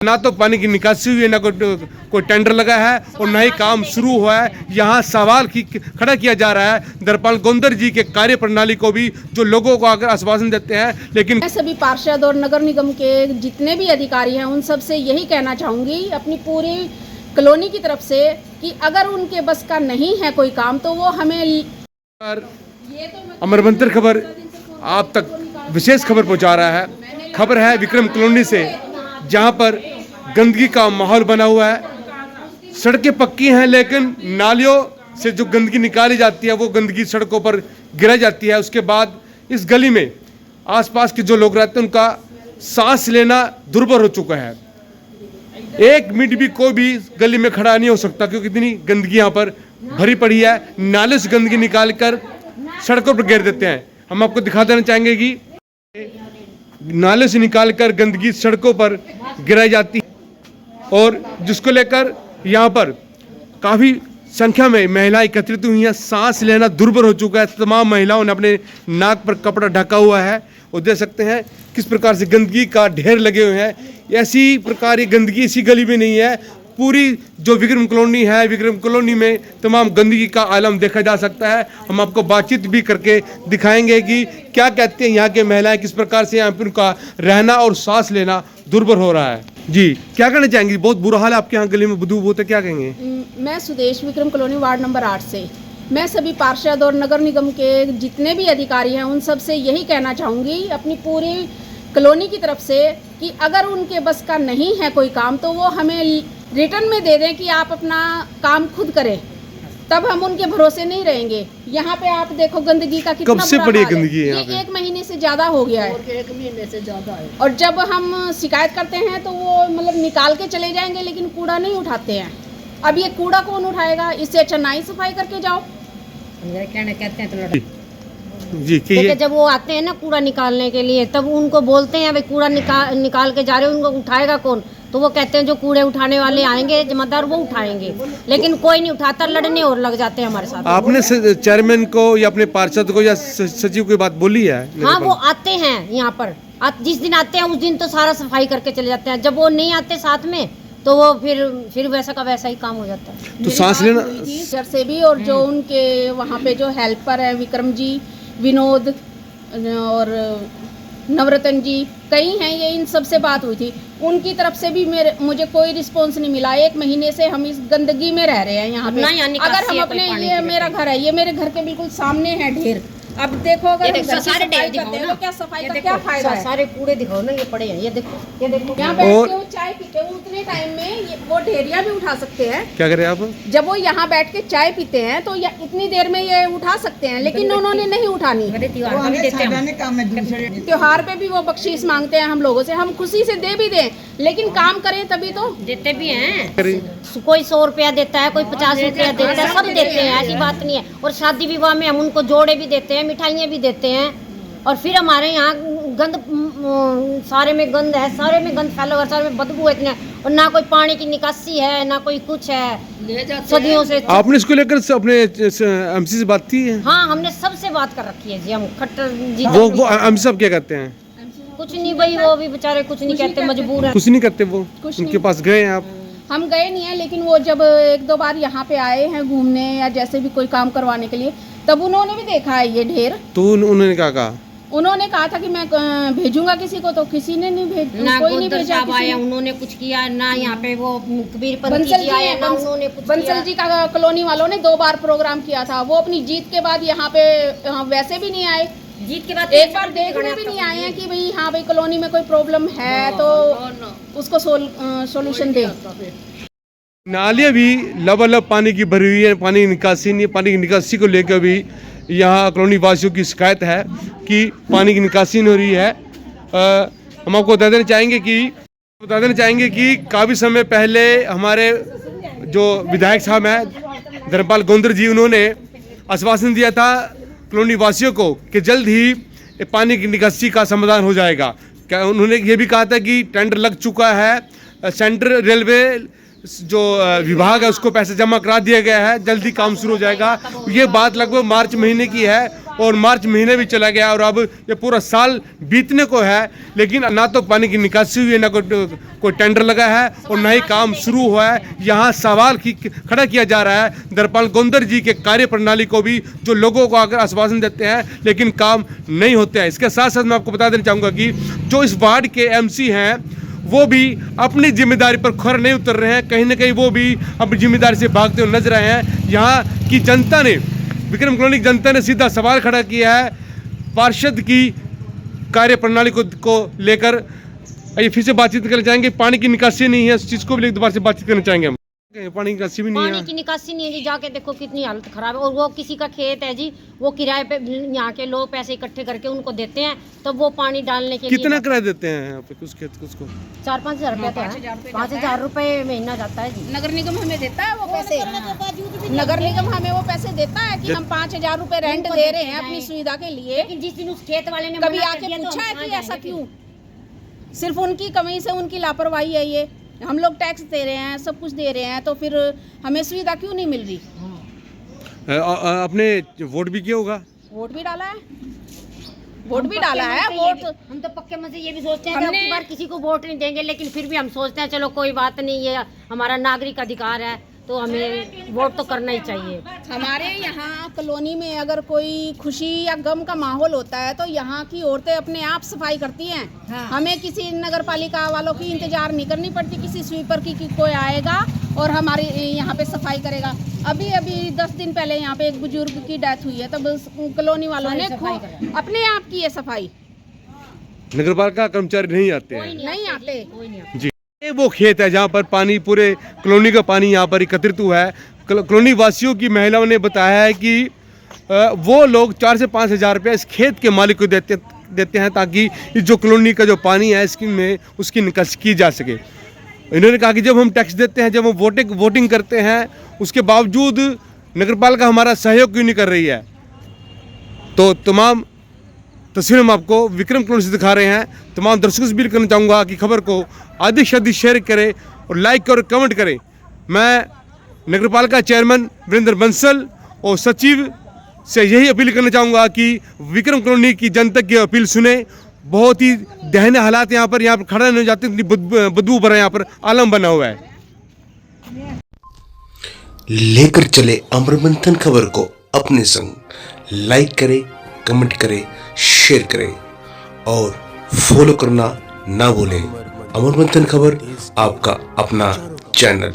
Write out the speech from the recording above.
ना तो पानी की निकासी हुई है, ना कोई टेंडर लगा है और ना ही काम शुरू हुआ है। यहाँ सवाल खड़ा किया जा रहा है धर्मपाल गोंदर जी के कार्य प्रणाली को भी, जो लोगों को आकर आश्वासन देते हैं। लेकिन मैं सभी पार्षद और नगर निगम के जितने भी अधिकारी हैं उन सब से यही कहना चाहूँगी अपनी पूरी कॉलोनी की तरफ से कि अगर उनके बस का नहीं है कोई काम तो वो हमें अमर मंत्र खबर आप तक विशेष खबर पहुंचा रहा है। खबर है विक्रम कॉलोनी से, जहां पर गंदगी का माहौल बना हुआ है। सड़कें पक्की हैं लेकिन नालियों से जो गंदगी निकाली जाती है वो गंदगी सड़कों पर गिराई जाती है। उसके बाद इस गली में आसपास के जो लोग रहते हैं उनका सांस लेना दुर्भर हो चुका है। एक मिनट भी कोई भी गली में खड़ा नहीं हो सकता क्योंकि इतनी गंदगी यहाँ पर भरी पड़ी है। नाले से गंदगी निकाल कर सड़कों पर गिर देते हैं। हम आपको दिखा देना चाहेंगे कि नाले से निकालकर गंदगी सड़कों पर गिराई जाती है और जिसको लेकर यहाँ पर काफ़ी संख्या में महिलाएं एकत्रित हुई हैं। सांस लेना दुर्भर हो चुका है। तमाम महिलाओं ने अपने नाक पर कपड़ा ढका हुआ है और देख सकते हैं किस प्रकार से गंदगी का ढेर लगे हुए हैं। ऐसी प्रकार ये गंदगी इसी गली में नहीं है, पूरी जो विक्रम कॉलोनी है, विक्रम कॉलोनी में तमाम गंदगी का आलम देखा जा सकता है। हम आपको बातचीत भी करके दिखाएंगे कि क्या कहते हैं यहाँ के महिलाएं, किस प्रकार से यहाँ पर उनका रहना और सांस लेना दुर्भर हो रहा है। जी, क्या कहना चाहेंगे? बहुत बुरा हाल है आपके यहाँ गली में, बदबू बहुत है, क्या कहेंगे? मैं Sudesh Vikram colony ward number 8 से मैं सभी पार्षद और नगर निगम के जितने भी अधिकारी हैं उन सब से यही कहना चाहूँगी अपनी पूरी कॉलोनी की तरफ से कि अगर उनके बस का नहीं है कोई काम तो वो हमें रिटर्न में दे दें कि आप अपना काम खुद करें, तब हम उनके भरोसे नहीं रहेंगे। यहाँ पे आप देखो गंदगी का कितना कब से बड़ी गंदगी है यहाँ पे? 1 महीने से ज़्यादा हो गया है। 1 महीने से ज़्यादा है। और जब हम शिकायत करते हैं तो वो मतलब निकाल के चले जाएंगे लेकिन कूड़ा नहीं उठाते हैं। अब ये कूड़ा कौन उठाएगा? इससे अच्छा ना ही सफाई करके जाओ। कहते हैं तो जी कि जब वो आते हैं ना कूड़ा निकालने के लिए, तब उनको बोलते हैं भाई कूड़ा निकाल के जा रहे हो, उनको उठाएगा कौन? तो वो कहते हैं जो कूड़े उठाने वाले आएंगे जिम्मेदार वो उठाएंगे, लेकिन कोई नहीं उठाता, लड़ने और लग जाते हैं हमारे साथ। आपने चेयरमैन को या अपने पार्षद को या सचिव को बात बोली है? हाँ, वो आते हैं यहाँ पर, जिस दिन आते हैं उस दिन तो सारा सफाई करके चले जाते हैं। जब वो नहीं आते साथ में तो वो फिर वैसा का वैसा ही काम हो जाता है। तो सांस लेना सर से भी और जो उनके वहाँ पे जो हेल्पर है विक्रम जी, विनोद और नवरत्न जी कई हैं, ये इन सब से बात हुई थी। उनकी तरफ से भी मुझे कोई रिस्पॉन्स नहीं मिला। 1 महीने से हम इस गंदगी में रह रहे हैं यहाँ पे। अगर हम अपने ये मेरा घर है, ये मेरे घर के बिल्कुल सामने है ढेर। अब देखो अगर हम सारे ढेर दिखाओ ना, क्या सफाई का क्या फायदा है? सारे कूड़े दिखाओ ना, ये पड़े हैं, ये देखो यहाँ बैठ के वो चाय पीते हैं, उतने टाइम में वो ढेरिया भी उठा सकते हैं। क्या करें आप? जब वो यहाँ बैठ के चाय पीते हैं तो इतनी देर में ये उठा सकते हैं, लेकिन उन्होंने नहीं उठानी। त्योहार पे भी वो बख्शीश मांगते हैं हम लोगों से, हम खुशी से दे भी दें, लेकिन काम करें तभी तो। देते भी हैं, कोई 100 रुपया देता है, कोई 50 रुपया देता है, सब देते हैं, ऐसी बात नहीं है। और शादी विवाह में हम उनको जोड़े भी देते हैं, मिठाइयाँ भी देते हैं। और फिर हमारे यहाँ गंद, सारे में गंद है, सारे में गंद फैला हुआ, सारे में बदबू है इतने, और ना कोई पानी की निकासी है, ना कोई कुछ है। सदियों से आपने इसको लेकर अपने एमसी से बात की है? हाँ, हमने सबसे बात कर रखी है जी। हम खट्टर जी वो एमसी साहब क्या कहते हैं? कुछ नहीं भाई, वो भी बेचारे कुछ नहीं कहते, मजबूर है। कुछ नहीं करते वो? उनके पास गए हैं आप? हम गए नहीं है, लेकिन वो जब 1-2 बार यहाँ पे आए हैं घूमने या जैसे भी कोई काम करवाने के लिए, तब उन्होंने भी देखा है ये ढेर। तो उन्होंने क्या कहा? उन्होंने कहा था कि मैं भेजूंगा किसी को, तो किसी ने नहीं भेजा, कोई नहीं भेजा। उन्होंने कुछ किया ना, यहाँ पे वो बंसल जी का कॉलोनी वालों ने 2 बार प्रोग्राम किया था। वो अपनी जीत के बाद यहाँ पे वैसे भी नहीं आए, जीत के बाद एक बार देखने भी नहीं आए हैं कि भाई हाँ भाई कॉलोनी में कोई प्रॉब्लम है तो उसको सोल्यूशन दे। नालियाँ भी लबालब पानी की भरी हुई है, पानी की निकासी नहीं है। पानी की निकासी को लेकर भी यहाँ कॉलोनी वासियों की शिकायत है कि पानी की निकासी नहीं हो रही है। हम आपको बता देना चाहेंगे कि काफ़ी समय पहले हमारे जो विधायक साहब हैं धर्मपाल गोंदर जी, उन्होंने आश्वासन दिया था कॉलोनी वासियों को कि जल्द ही पानी की निकासी का समाधान हो जाएगा। क्या उन्होंने ये भी कहा था कि टेंडर लग चुका है, सेंट्रल रेलवे जो विभाग है उसको पैसे जमा करा दिया गया है, जल्दी काम शुरू हो जाएगा। ये बात लगभग मार्च महीने की है और मार्च महीने भी चला गया और अब ये पूरा साल बीतने को है, लेकिन ना तो पानी की निकासी हुई है, ना कोई टेंडर लगा है और ना ही काम शुरू हुआ है। यहाँ सवाल खड़ा किया जा रहा है धर्मपाल गोंदर जी के कार्य प्रणाली को भी, जो लोगों को आकर आश्वासन देते हैं लेकिन काम नहीं होते हैं। इसके साथ साथ मैं आपको बता देना चाहूँगा कि जो इस वार्ड के एमसी हैं वो भी अपनी जिम्मेदारी पर खर नहीं उतर रहे हैं, कहीं ना कहीं वो भी अपनी जिम्मेदारी से भागते हुए नजर आए हैं। यहाँ की जनता ने, विक्रम कॉलोनी की जनता ने सीधा सवाल खड़ा किया है पार्षद की कार्य प्रणाली को लेकर। ये फिर से बातचीत करना चाहेंगे, पानी की निकासी नहीं है, इस चीज़ को भी दोबारा से बातचीत करना चाहेंगे हम। पानी की निकासी भी नहीं है, पानी की निकासी नहीं है जी, जाके देखो कितनी हालत खराब है। और वो किसी का खेत है जी, वो किराए पे यहाँ के लोग पैसे इकट्ठे करके उनको देते हैं, तब वो पानी डालने के कितना लिए किराया देते हैं यहाँ पे उस खेत को? 4-5 हज़ार रुपया तो है, 5,000 रुपये महीना जाता है जी। नगर निगम हमें देता है वो पैसे, नगर निगम हमें वो पैसे देता है कि हम 5,000 रुपए रेंट दे रहे हैं अपनी सुविधा के लिए। लेकिन जिस दिन उस खेत वाले ने कभी मना कर आके दिया तो पूछा है हम कि कहाँ ऐसा जाएंगे क्यों? सिर्फ उनकी कमी से, उनकी लापरवाही है ये। हम लोग टैक्स दे रहे हैं, सब कुछ दे रहे हैं, तो फिर हमें सुविधा क्यों नहीं मिल रही? आपने वोट भी किया होगा? वोट भी डाला है, वोट भी डाला है। वोट हम तो पक्के मन से ये भी सोचते हैं कि अब की बार किसी को वोट नहीं देंगे, लेकिन फिर भी हम सोचते हैं चलो कोई बात नहीं, ये हमारा नागरिक अधिकार है तो हमें वोट तो करना ही चाहिए। हमारे यहाँ कॉलोनी में अगर कोई खुशी या गम का माहौल होता है तो यहाँ की औरतें अपने आप सफाई करती हैं। हाँ। हमें किसी नगर पालिका वालों की इंतजार नहीं करनी पड़ती, किसी स्वीपर की कोई आएगा और हमारे यहाँ पे सफाई करेगा। अभी 10 दिन पहले यहाँ पे एक बुजुर्ग की डेथ हुई है, तब कॉलोनी वालों ने अपने आप की ये सफाई। नगरपालिका कर्मचारी नहीं आते हैं? नहीं आते जी। ये वो खेत है जहाँ पर पानी, पूरे कॉलोनी का पानी यहाँ पर एकत्रित हुआ है। कॉलोनी वासियों की महिलाओं ने बताया है कि वो लोग 4 से 5 हज़ार रुपये इस खेत के मालिक को देते हैं ताकि इस जो कॉलोनी का जो पानी है इसकी में उसकी निकासी की जा सके। इन्होंने कहा कि जब हम टैक्स देते हैं, जब हम वोटिंग करते हैं, उसके बावजूद नगरपालिका हमारा सहयोग क्यों नहीं कर रही है। तो तमाम तस्वीरें हम आपको विक्रम कॉलोनी से दिखा रहे हैं। तमाम दर्शकों से अपील करना चाहूँगा कि खबर को अधिक से अधिक शेयर करें और लाइक और कमेंट करें। मैं नगरपालिका चेयरमैन वीरेंद्र बंसल और सचिव से यही अपील करना चाहूँगा कि विक्रम कॉलोनी की जनता की अपील सुने। बहुत ही दयनीय हालात यहाँ पर खड़ा नहीं जाते, इतनी बदबू भरा यहाँ पर आलम बना हुआ है। लेकर चले अमर मंथन खबर को अपने संग, लाइक करें, कमेंट करें, शेयर करें और फॉलो करना ना भूलें। अमर मंथन खबर आपका अपना चैनल।